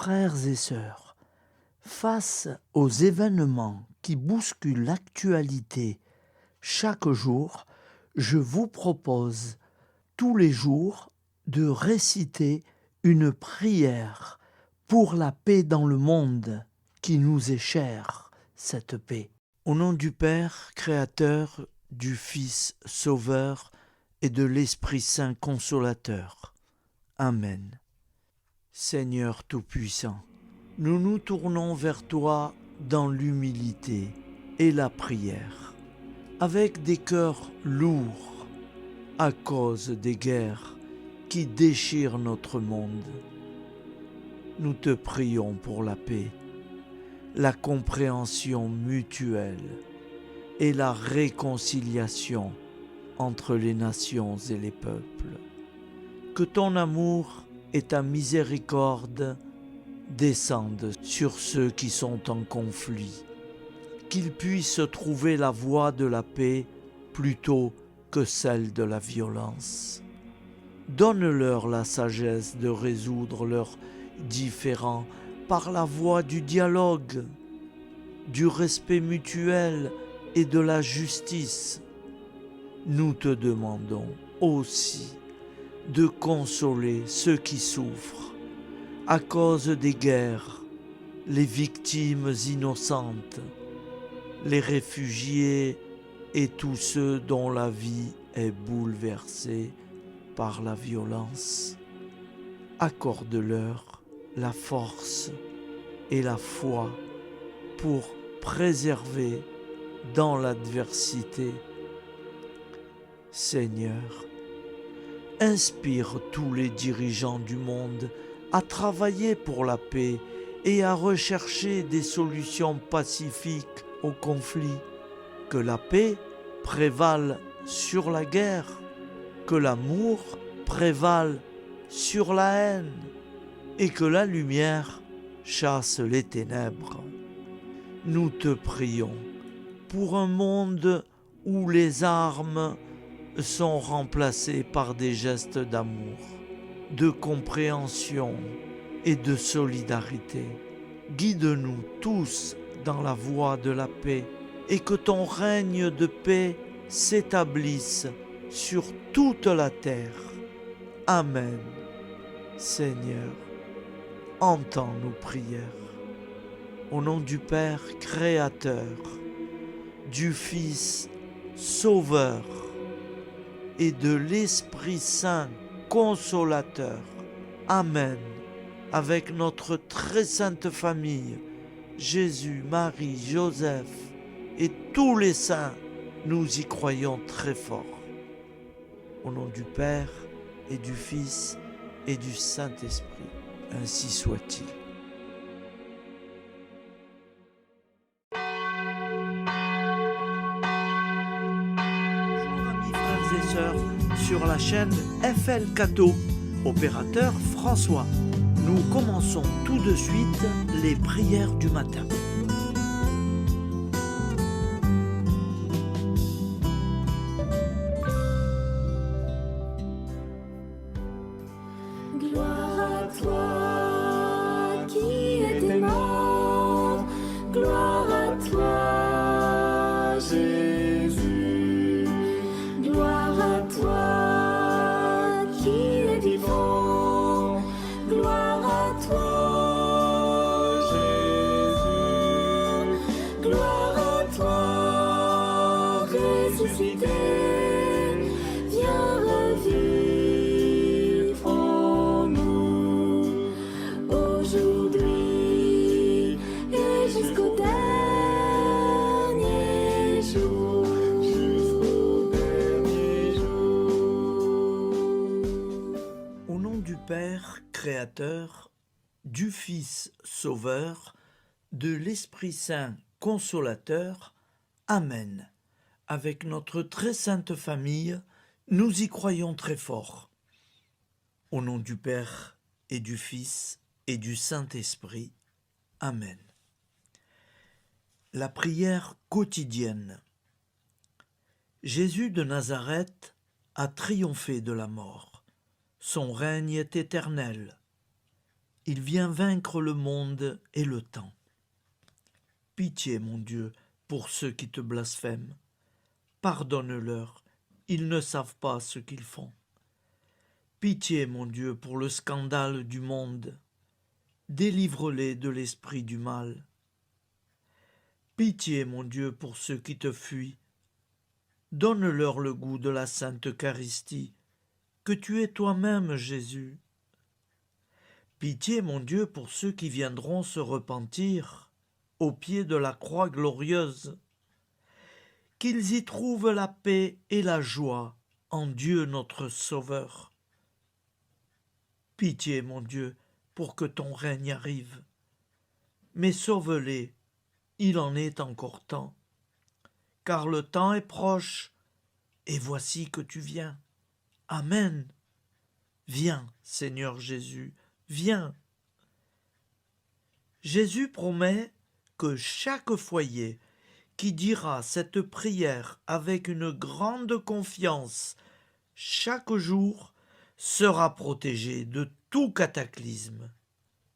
Frères et sœurs, face aux événements qui bousculent l'actualité chaque jour, je vous propose tous les jours de réciter une prière pour la paix dans le monde qui nous est chère, cette paix. Au nom du Père, Créateur, du Fils, Sauveur et de l'Esprit Saint Consolateur. Amen. Seigneur Tout-Puissant, nous nous tournons vers toi dans l'humilité et la prière, avec des cœurs lourds à cause des guerres qui déchirent notre monde. Nous te prions pour la paix, la compréhension mutuelle et la réconciliation entre les nations et les peuples. Que ton amour et ta miséricorde descendent sur ceux qui sont en conflit, qu'ils puissent trouver la voie de la paix plutôt que celle de la violence. Donne-leur la sagesse de résoudre leurs différends par la voie du dialogue, du respect mutuel et de la justice. Nous te demandons aussi de consoler ceux qui souffrent à cause des guerres, les victimes innocentes, les réfugiés et tous ceux dont la vie est bouleversée par la violence. Accorde-leur la force et la foi pour préserver dans l'adversité. Seigneur, inspire tous les dirigeants du monde à travailler pour la paix et à rechercher des solutions pacifiques aux conflits. Que la paix prévale sur la guerre, que l'amour prévale sur la haine et que la lumière chasse les ténèbres. Nous te prions pour un monde où les armes sont remplacées par des gestes d'amour, de compréhension et de solidarité. Guide-nous tous dans la voie de la paix et que ton règne de paix s'établisse sur toute la terre. Amen. Seigneur, entends nos prières. Au nom du Père Créateur, du Fils Sauveur et de l'Esprit Saint Consolateur. Amen. Avec notre très sainte famille, Jésus, Marie, Joseph et tous les saints, nous y croyons très fort. Au nom du Père et du Fils et du Saint-Esprit, ainsi soit-il. Bonjour amis frères et sœurs sur la chaîne FL Cato, opérateur François. Nous commençons tout de suite les prières du matin. Gloire à toi qui étais mort, gloire à toi Jésus, gloire à toi qui es vivant, gloire à toi Jésus, gloire à toi ressuscité, viens revivre en nous aujourd'hui et jusqu'au dernier jour. Jusqu'au dernier jour. Au nom du Père Créateur, du Fils Sauveur, de l'Esprit Saint Consolateur. Amen. Avec notre très sainte famille, nous y croyons très fort. Au nom du Père et du Fils et du Saint-Esprit. Amen. La prière quotidienne. Jésus de Nazareth a triomphé de la mort. Son règne est éternel. Il vient vaincre le monde et le temps. Pitié, mon Dieu, pour ceux qui te blasphèment. Pardonne-leur, ils ne savent pas ce qu'ils font. Pitié, mon Dieu, pour le scandale du monde. Délivre-les de l'esprit du mal. Pitié, mon Dieu, pour ceux qui te fuient. Donne-leur le goût de la Sainte Eucharistie, que tu es toi-même, Jésus. Pitié, mon Dieu, pour ceux qui viendront se repentir au pied de la croix glorieuse, qu'ils y trouvent la paix et la joie en Dieu notre Sauveur. Pitié, mon Dieu, pour que ton règne arrive. Mais sauve-les, il en est encore temps, car le temps est proche, et voici que tu viens. Amen. Viens, Seigneur Jésus, viens. Jésus promet que chaque foyer qui dira cette prière avec une grande confiance chaque jour sera protégé de tout cataclysme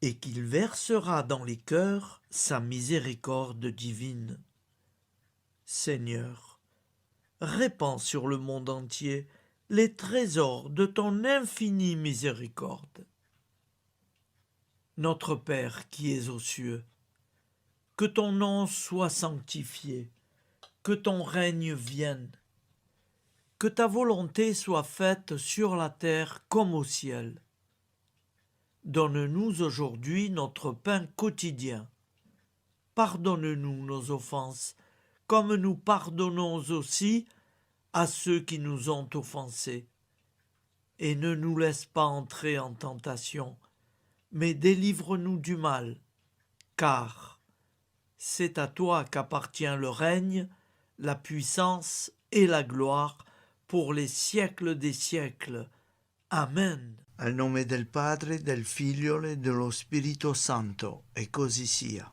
et qu'il versera dans les cœurs sa miséricorde divine. Seigneur, répands sur le monde entier les trésors de ton infinie miséricorde. Notre Père qui es aux cieux, que ton nom soit sanctifié, que ton règne vienne, que ta volonté soit faite sur la terre comme au ciel. Donne-nous aujourd'hui notre pain quotidien. Pardonne-nous nos offenses, comme nous pardonnons aussi à ceux qui nous ont offensés. Et ne nous laisse pas entrer en tentation, mais délivre-nous du mal, car c'est à toi qu'appartient le règne, la puissance et la gloire pour les siècles des siècles. Amen. Al nome del Padre, del Figlio e dello Spirito Santo, e così sia.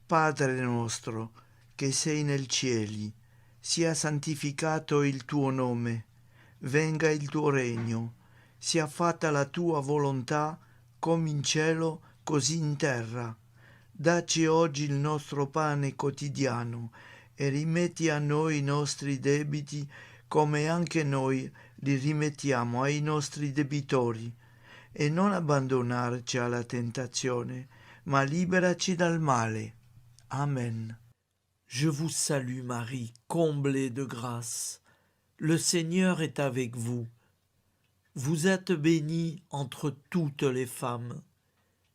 Padre nostro, che sei nel cieli, sia santificato il tuo nome, venga il tuo regno, sia fatta la tua volontà, come in cielo, così in terra. Dacci oggi il nostro pane quotidiano e rimetti a noi i nostri debiti, come anche noi li rimettiamo ai nostri debitori, e non abbandonarci alla tentazione, ma liberaci dal male. Amen. Je vous salue Marie, comblée de grâce. Le Seigneur est avec vous. Vous êtes bénie entre toutes les femmes,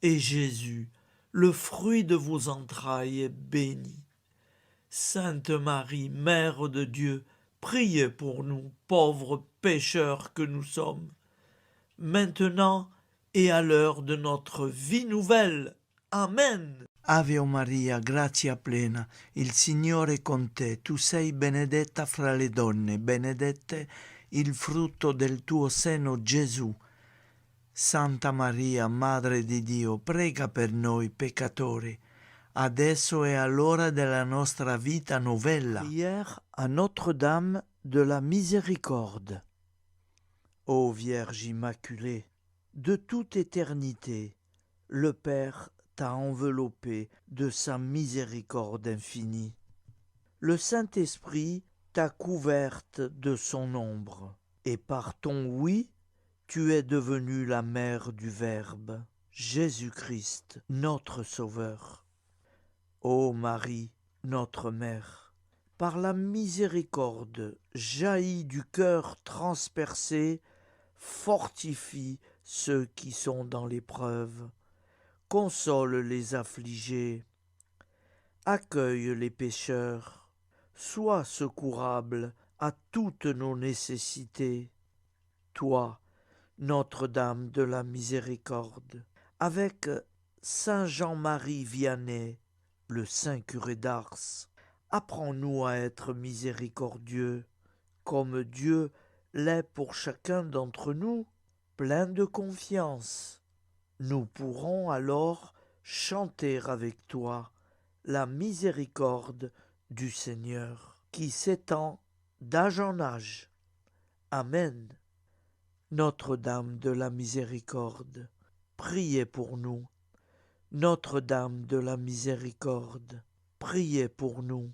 et Jésus, le fruit de vos entrailles, est béni. Sainte Marie, Mère de Dieu, priez pour nous, pauvres pécheurs que nous sommes, maintenant et à l'heure de notre vie nouvelle. Amen. Ave Maria, grazia plena, il Signore è con te, tu sei benedetta fra le donne, benedetto il frutto del tuo seno, Gesù. Santa Maria, Madre di Dio, prega per noi peccatori, adesso e all'ora della nostra vita novella. Prière à Notre-Dame de la Miséricorde. Ô Vierge Immaculée, de toute éternité, le Père t'a enveloppé de sa miséricorde infinie. Le Saint-Esprit t'a couverte de son ombre, et par ton oui, tu es devenue la mère du Verbe, Jésus-Christ, notre Sauveur. Ô Marie, notre Mère, par la miséricorde jaillie du cœur transpercé, fortifie ceux qui sont dans l'épreuve, console les affligés, accueille les pécheurs, sois secourable à toutes nos nécessités. Toi, Notre-Dame de la Miséricorde, avec Saint Jean-Marie Vianney, le Saint curé d'Ars, apprends-nous à être miséricordieux, comme Dieu l'est pour chacun d'entre nous, plein de confiance. Nous pourrons alors chanter avec toi la miséricorde du Seigneur, qui s'étend d'âge en âge. Amen. Notre-Dame de la Miséricorde, priez pour nous. Notre-Dame de la Miséricorde, priez pour nous.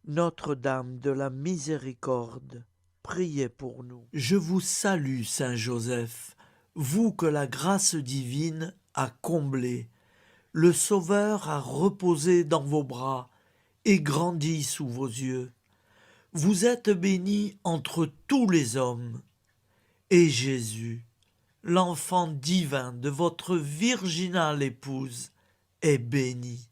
Notre-Dame de la Miséricorde, priez pour nous. Je vous salue, Saint Joseph, vous que la grâce divine a comblé. Le Sauveur a reposé dans vos bras et grandi sous vos yeux. Vous êtes bénie entre tous les hommes, et Jésus, l'enfant divin de votre virginale épouse, est béni.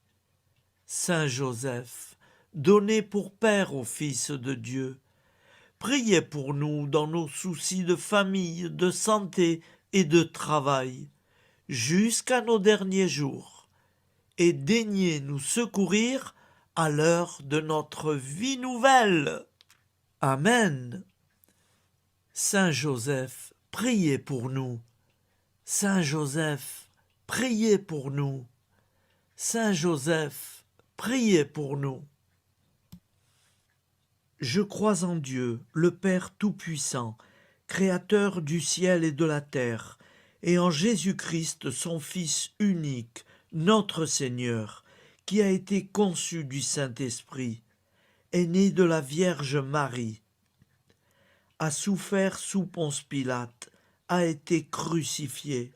Saint Joseph, donné pour Père au Fils de Dieu, priez pour nous dans nos soucis de famille, de santé et de travail, jusqu'à nos derniers jours, et daignez nous secourir à l'heure de notre vie nouvelle. Amen. Saint Joseph, priez pour nous. Saint Joseph, priez pour nous. Saint Joseph, priez pour nous. Je crois en Dieu, le Père Tout-Puissant, Créateur du ciel et de la terre, et en Jésus-Christ, son Fils unique, notre Seigneur, qui a été conçu du Saint-Esprit, est né de la Vierge Marie, a souffert sous Ponce Pilate, a été crucifié,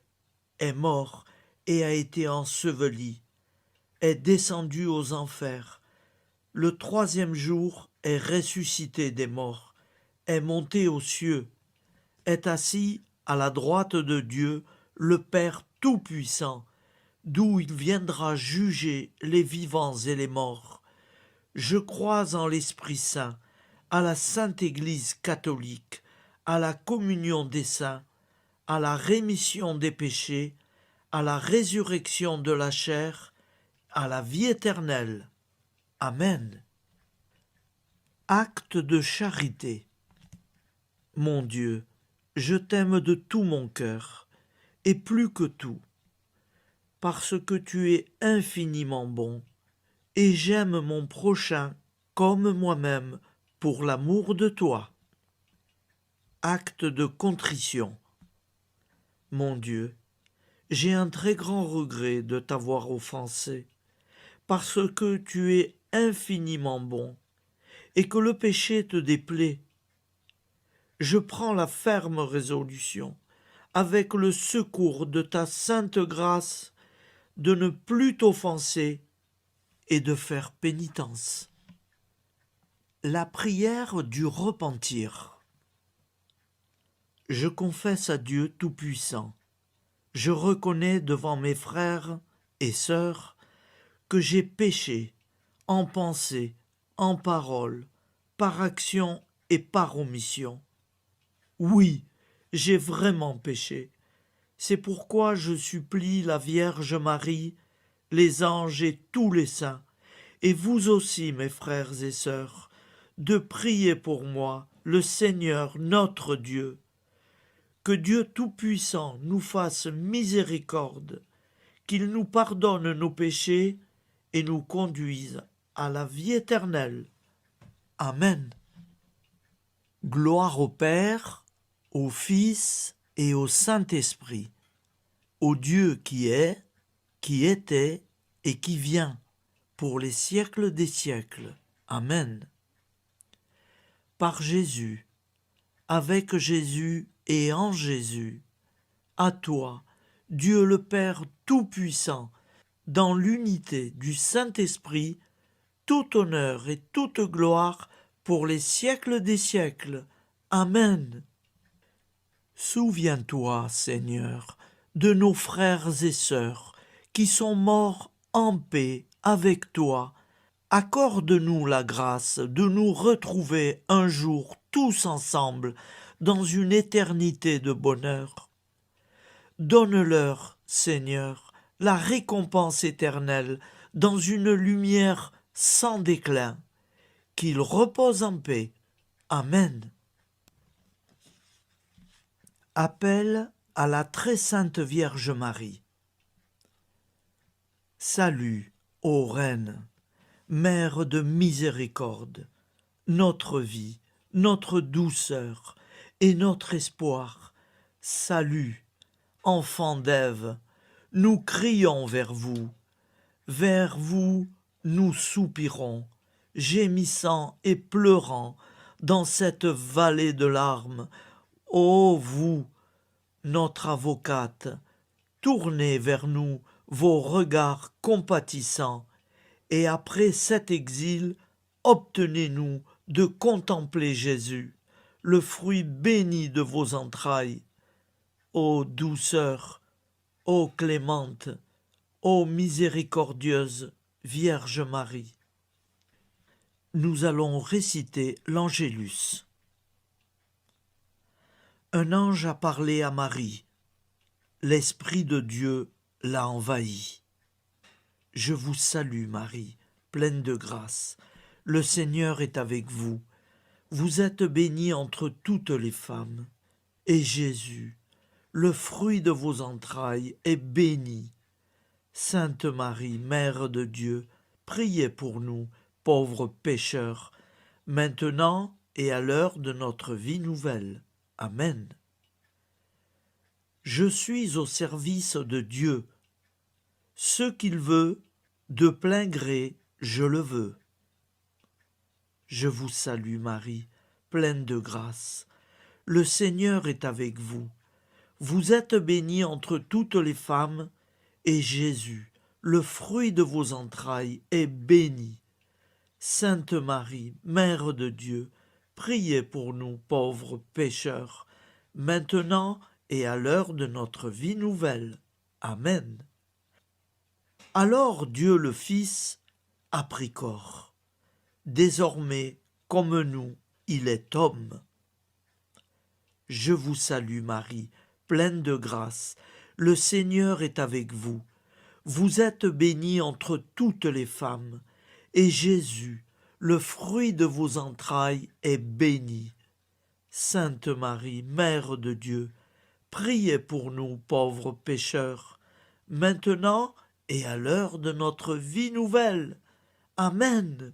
est mort et a été enseveli, est descendu aux enfers, le troisième jour est ressuscité des morts, est monté aux cieux, est assis à la droite de Dieu, le Père Tout-Puissant, d'où il viendra juger les vivants et les morts. Je crois en l'Esprit Saint, à la Sainte Église catholique, à la communion des saints, à la rémission des péchés, à la résurrection de la chair, à la vie éternelle. Amen. Acte de charité. Mon Dieu, je t'aime de tout mon cœur, et plus que tout, parce que tu es infiniment bon, et j'aime mon prochain comme moi-même pour l'amour de toi. Acte de contrition. Mon Dieu, j'ai un très grand regret de t'avoir offensé, parce que tu es infiniment bon, et que le péché te déplaît. Je prends la ferme résolution, avec le secours de ta sainte grâce, de ne plus t'offenser et de faire pénitence. La prière du repentir. Je confesse à Dieu Tout-Puissant, je reconnais devant mes frères et sœurs que j'ai péché en pensée, en parole, par action et par omission. Oui, j'ai vraiment péché. C'est pourquoi je supplie la Vierge Marie, les anges et tous les saints, et vous aussi, mes frères et sœurs, de prier pour moi, le Seigneur notre Dieu. Que Dieu Tout-Puissant nous fasse miséricorde, qu'il nous pardonne nos péchés et nous conduise à la vie éternelle. Amen. Gloire au Père, au Fils et au Saint-Esprit, au Dieu qui est, qui était et qui vient, pour les siècles des siècles. Amen. Par Jésus, avec Jésus et en Jésus, à toi, Dieu le Père Tout-Puissant, dans l'unité du Saint-Esprit, tout honneur et toute gloire pour les siècles des siècles. Amen. Souviens-toi, Seigneur, de nos frères et sœurs qui sont morts en paix avec toi. Accorde-nous la grâce de nous retrouver un jour tous ensemble dans une éternité de bonheur. Donne-leur, Seigneur, la récompense éternelle dans une lumière sans déclin. Qu'ils reposent en paix. Amen. Appel à la très sainte Vierge Marie. Salut, ô Reine, Mère de miséricorde, notre vie, notre douceur et notre espoir. Salut, enfant d'Ève, nous crions vers vous nous soupirons, gémissant et pleurant dans cette vallée de larmes. Ô vous, notre avocate, tournez vers nous vos regards compatissants, et après cet exil, obtenez-nous de contempler Jésus, le fruit béni de vos entrailles. Ô douceur, ô clémente, ô miséricordieuse Vierge Marie. Nous allons réciter l'Angélus. Un ange a parlé à Marie. L'Esprit de Dieu l'a envahie. Je vous salue Marie, pleine de grâce. Le Seigneur est avec vous. Vous êtes bénie entre toutes les femmes. Et Jésus, le fruit de vos entrailles, est béni. Sainte Marie, Mère de Dieu, priez pour nous, pauvres pécheurs, maintenant et à l'heure de notre vie nouvelle. Amen. Je suis au service de Dieu. Ce qu'il veut, de plein gré, je le veux. Je vous salue Marie, pleine de grâce. Le Seigneur est avec vous. Vous êtes bénie entre toutes les femmes, et Jésus, le fruit de vos entrailles, est béni. Sainte Marie, Mère de Dieu, priez pour nous pauvres pécheurs, maintenant et à l'heure de notre vie nouvelle. Amen. Alors Dieu le Fils a pris corps. Désormais, comme nous, il est homme. Je vous salue Marie, pleine de grâce. Le Seigneur est avec vous. Vous êtes bénie entre toutes les femmes, et Jésus, le fruit de vos entrailles, est béni. Sainte Marie, Mère de Dieu, priez pour nous pauvres pécheurs, maintenant et à l'heure de notre vie nouvelle. Amen.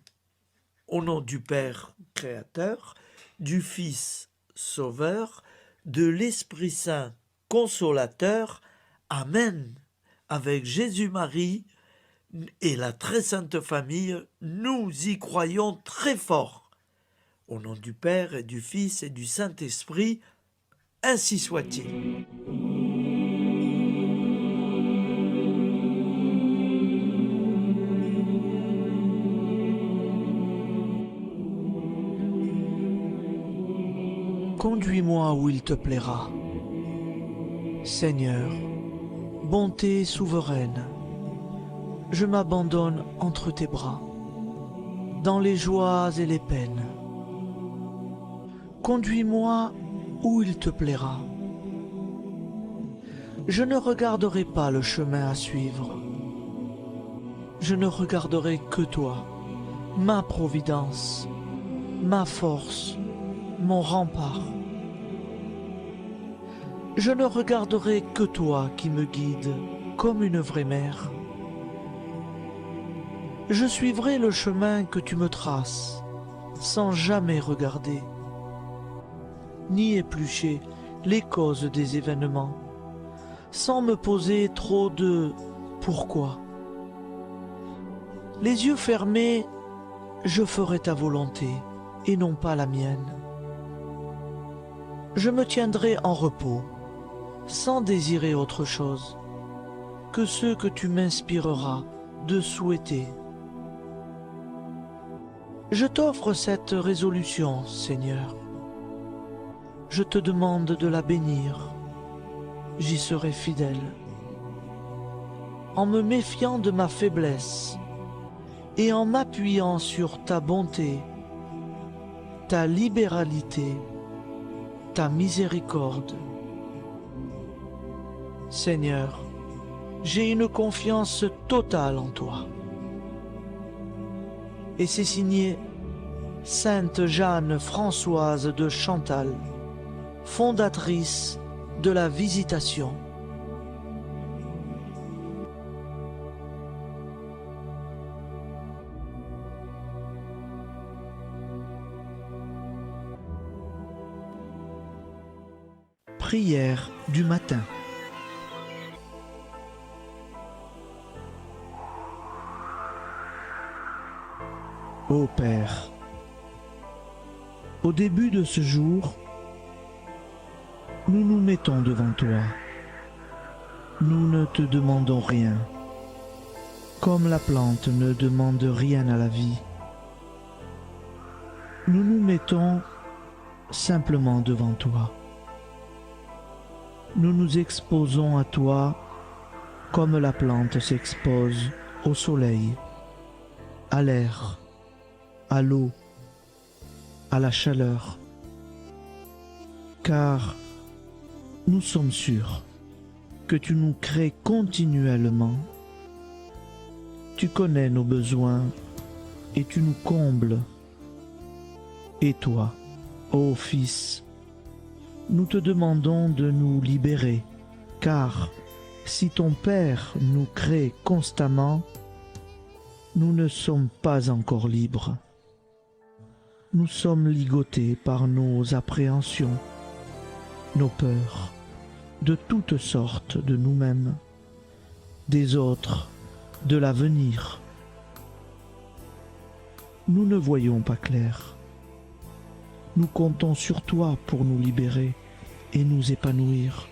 Au nom du Père Créateur, du Fils Sauveur, de l'Esprit Saint Consolateur. Amen. Avec Jésus-Marie et la très sainte famille, nous y croyons très fort. Au nom du Père et du Fils et du Saint-Esprit, ainsi soit-il. Conduis-moi où il te plaira. Seigneur, bonté souveraine, je m'abandonne entre tes bras, dans les joies et les peines. Conduis-moi où il te plaira. Je ne regarderai pas le chemin à suivre. Je ne regarderai que toi, ma providence, ma force, mon rempart. Je ne regarderai que toi qui me guides comme une vraie mère. Je suivrai le chemin que tu me traces, sans jamais regarder, ni éplucher les causes des événements, sans me poser trop de « pourquoi ». Les yeux fermés, je ferai ta volonté et non pas la mienne. Je me tiendrai en repos, sans désirer autre chose que ce que tu m'inspireras de souhaiter. Je t'offre cette résolution, Seigneur. Je te demande de la bénir. J'y serai fidèle. En me méfiant de ma faiblesse et en m'appuyant sur ta bonté, ta libéralité, ta miséricorde. Seigneur, j'ai une confiance totale en toi. Et c'est signé Sainte Jeanne Françoise de Chantal, fondatrice de la Visitation. Prière du matin. Ô Père, au début de ce jour, nous nous mettons devant toi. Nous ne te demandons rien, comme la plante ne demande rien à la vie. Nous nous mettons simplement devant toi. Nous nous exposons à toi comme la plante s'expose au soleil, à l'air, à l'eau, à la chaleur. Car nous sommes sûrs que tu nous crées continuellement. Tu connais nos besoins et tu nous combles. Et toi, ô Fils, nous te demandons de nous libérer, car si ton Père nous crée constamment, nous ne sommes pas encore libres. Nous sommes ligotés par nos appréhensions, nos peurs, de toutes sortes de nous-mêmes, des autres, de l'avenir. Nous ne voyons pas clair. Nous comptons sur toi pour nous libérer et nous épanouir.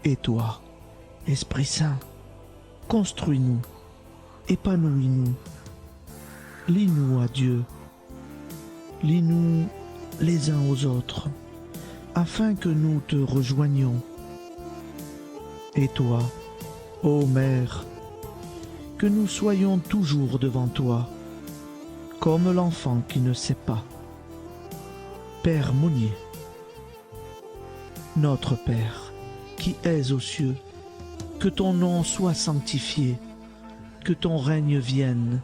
Et toi, Esprit Saint, construis-nous, épanouis-nous, lie-nous à Dieu, lie-nous les uns aux autres, afin que nous te rejoignions. Et toi, ô Mère, que nous soyons toujours devant toi, comme l'enfant qui ne sait pas. Père Monnier, notre Père, qui es aux cieux, que ton nom soit sanctifié, que ton règne vienne,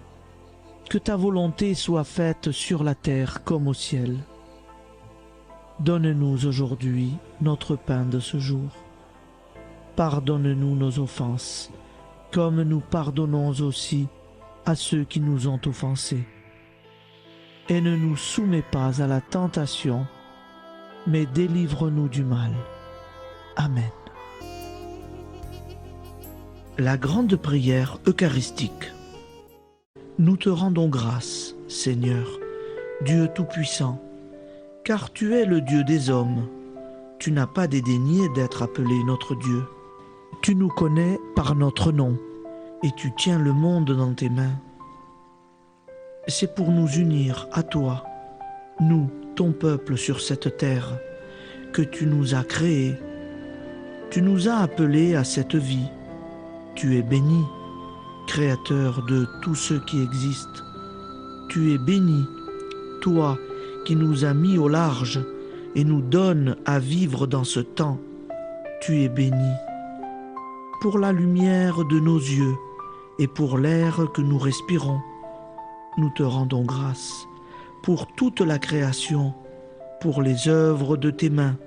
que ta volonté soit faite sur la terre comme au ciel. Donne-nous aujourd'hui notre pain de ce jour. Pardonne-nous nos offenses, comme nous pardonnons aussi à ceux qui nous ont offensés. Et ne nous soumets pas à la tentation, mais délivre-nous du mal. Amen. La grande prière eucharistique. Nous te rendons grâce, Seigneur, Dieu Tout-Puissant, car tu es le Dieu des hommes. Tu n'as pas dédaigné d'être appelé notre Dieu. Tu nous connais par notre nom, et tu tiens le monde dans tes mains. C'est pour nous unir à toi, nous, ton peuple sur cette terre, que tu nous as créés. Tu nous as appelés à cette vie. Tu es béni, Créateur de tout ce qui existe. Tu es béni, toi qui nous as mis au large et nous donnes à vivre dans ce temps. Tu es béni. Pour la lumière de nos yeux et pour l'air que nous respirons, nous te rendons grâce. Pour toute la création, pour les œuvres de tes mains,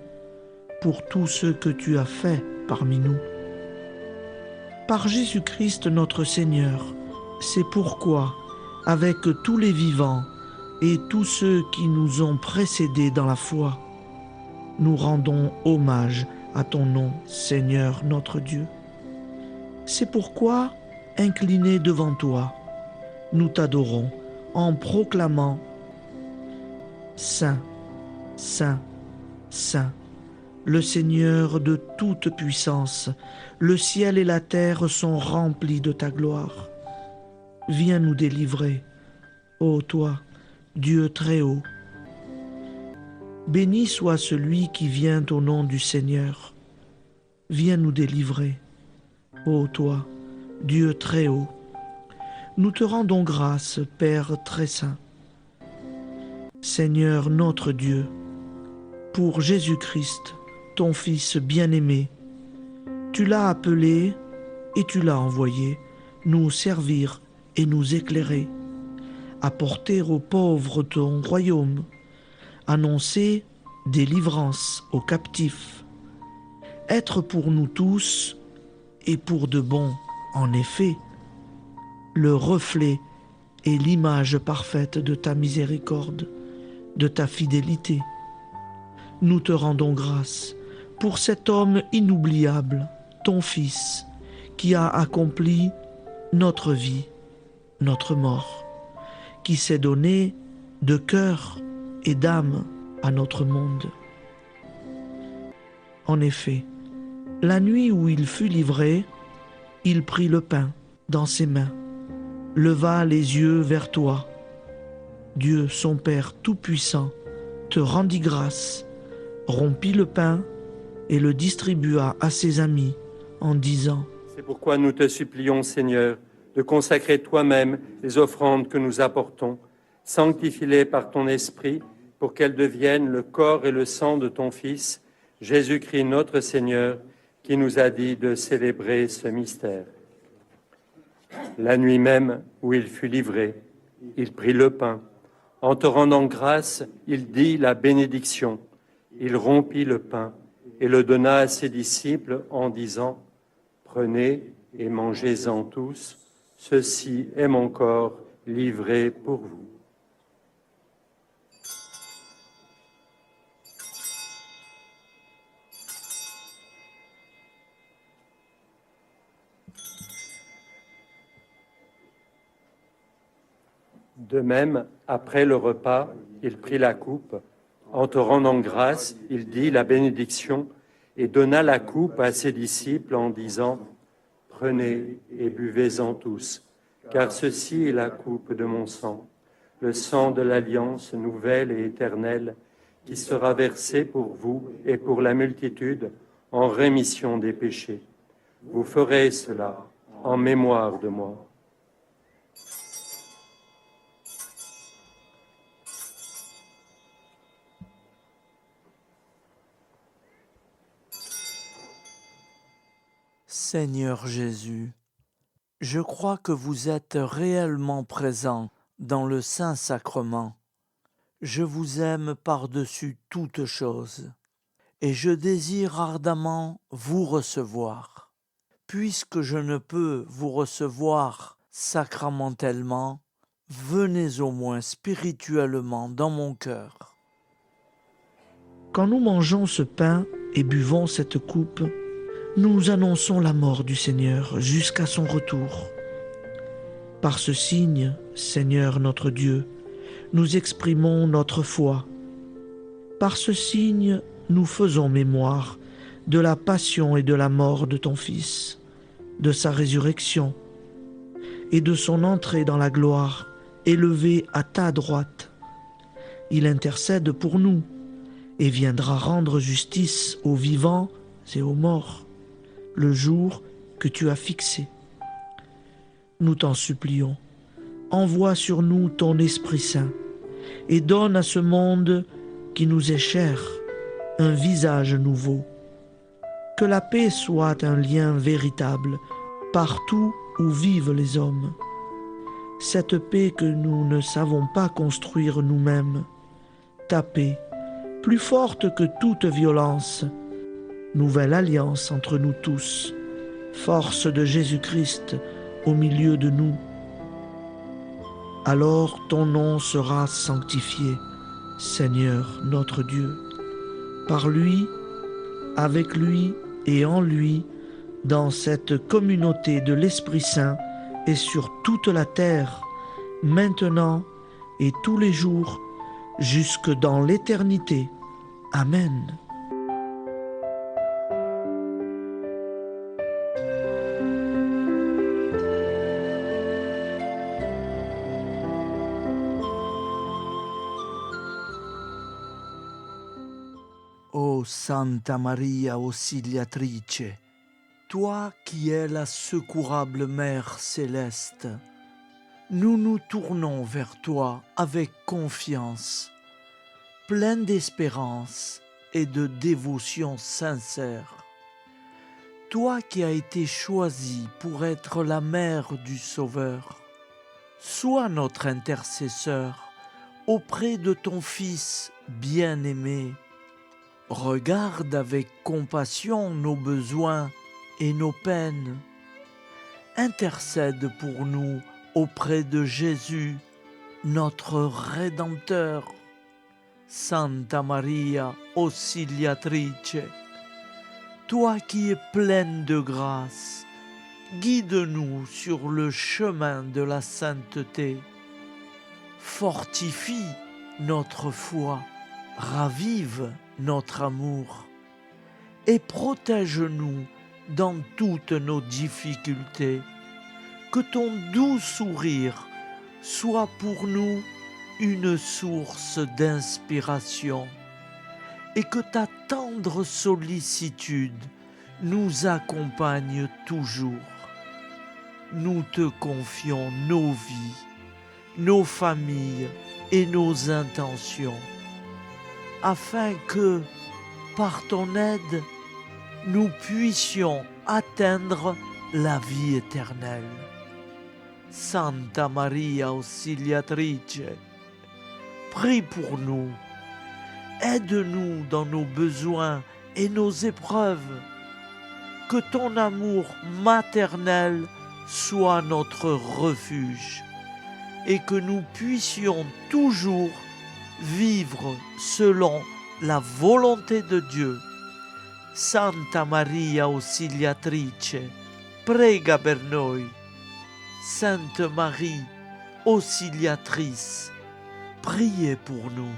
pour tout ce que tu as fait parmi nous. Par Jésus-Christ notre Seigneur, c'est pourquoi, avec tous les vivants et tous ceux qui nous ont précédés dans la foi, nous rendons hommage à ton nom, Seigneur notre Dieu. C'est pourquoi, inclinés devant toi, nous t'adorons en proclamant « Saint, Saint, Saint ». Le Seigneur de toute puissance, le ciel et la terre sont remplis de ta gloire. Viens nous délivrer, ô toi, Dieu très haut. Béni soit celui qui vient au nom du Seigneur. Viens nous délivrer, ô toi, Dieu très haut. Nous te rendons grâce, Père très saint. Seigneur notre Dieu, pour Jésus-Christ, ton Fils bien-aimé, tu l'as appelé et tu l'as envoyé nous servir et nous éclairer, apporter aux pauvres ton royaume, annoncer délivrance aux captifs, être pour nous tous et pour de bon, en effet, le reflet et l'image parfaite de ta miséricorde, de ta fidélité. Nous te rendons grâce pour cet homme inoubliable, ton Fils, qui a accompli notre vie, notre mort, qui s'est donné de cœur et d'âme à notre monde. En effet, la nuit où il fut livré, il prit le pain dans ses mains, leva les yeux vers toi. Dieu, son Père Tout-Puissant, te rendit grâce, rompit le pain et le distribua à ses amis en disant : C'est pourquoi nous te supplions, Seigneur, de consacrer toi-même les offrandes que nous apportons. Sanctifie-les par ton Esprit pour qu'elles deviennent le corps et le sang de ton Fils, Jésus-Christ notre Seigneur, qui nous a dit de célébrer ce mystère. La nuit même où il fut livré, il prit le pain. En te rendant grâce, il dit la bénédiction. Il rompit le pain et le donna à ses disciples en disant : Prenez et mangez-en tous, ceci est mon corps livré pour vous. De même, après le repas, il prit la coupe. En te rendant grâce, il dit la bénédiction et donna la coupe à ses disciples en disant : Prenez et buvez-en tous, car ceci est la coupe de mon sang, le sang de l'alliance nouvelle et éternelle, qui sera versé pour vous et pour la multitude en rémission des péchés. Vous ferez cela en mémoire de moi. Seigneur Jésus, je crois que vous êtes réellement présent dans le Saint-Sacrement. Je vous aime par-dessus toute chose et je désire ardemment vous recevoir. Puisque je ne peux vous recevoir sacramentellement, venez au moins spirituellement dans mon cœur. Quand nous mangeons ce pain et buvons cette coupe, nous annonçons la mort du Seigneur jusqu'à son retour. Par ce signe, Seigneur notre Dieu, nous exprimons notre foi. Par ce signe, nous faisons mémoire de la passion et de la mort de ton Fils, de sa résurrection et de son entrée dans la gloire, élevé à ta droite. Il intercède pour nous et viendra rendre justice aux vivants et aux morts, le jour que tu as fixé. Nous t'en supplions, envoie sur nous ton Esprit Saint et donne à ce monde qui nous est cher un visage nouveau. Que la paix soit un lien véritable partout où vivent les hommes. Cette paix que nous ne savons pas construire nous-mêmes, ta paix, plus forte que toute violence, nouvelle alliance entre nous tous, force de Jésus-Christ au milieu de nous. Alors ton nom sera sanctifié, Seigneur notre Dieu. Par lui, avec lui et en lui, dans cette communauté de l'Esprit Saint et sur toute la terre, maintenant et tous les jours, jusque dans l'éternité. Amen. Ô Santa Maria Auxiliatrice, toi qui es la secourable Mère céleste, nous nous tournons vers toi avec confiance, plein d'espérance et de dévotion sincère. Toi qui as été choisie pour être la mère du Sauveur, sois notre intercesseur auprès de ton Fils bien-aimé. Regarde avec compassion nos besoins et nos peines. Intercède pour nous auprès de Jésus, notre Rédempteur. Santa Maria Auxiliatrice, toi qui es pleine de grâce, guide-nous sur le chemin de la sainteté. fortifie notre foi, ravive notre amour et protège-nous dans toutes nos difficultés. Que ton doux sourire soit pour nous une source d'inspiration et que ta tendre sollicitude nous accompagne toujours. Nous te confions nos vies, nos familles et nos intentions, afin que, par ton aide, nous puissions atteindre la vie éternelle. Santa Maria Auxiliatrice, prie pour nous, aide-nous dans nos besoins et nos épreuves, que ton amour maternel soit notre refuge et que nous puissions toujours vivre selon la volonté de Dieu. Santa Maria Auxiliatrice, prega per noi. Sainte Marie, Auxiliatrice, priez pour nous.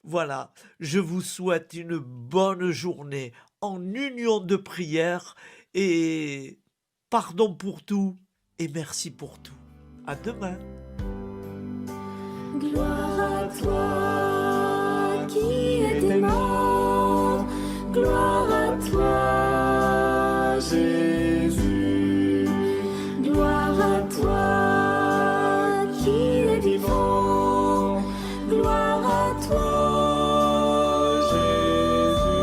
Voilà, je vous souhaite une bonne journée en union de prière et pardon pour tout et merci pour tout. À demain. Gloire à toi qui es mort, gloire à toi Jésus, gloire à toi qui es vivant, gloire à toi Jésus,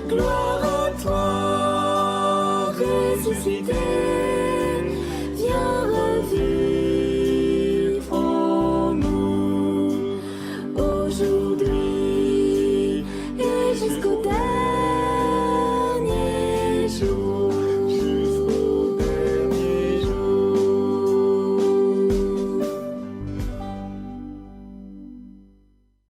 gloire à toi ressuscité.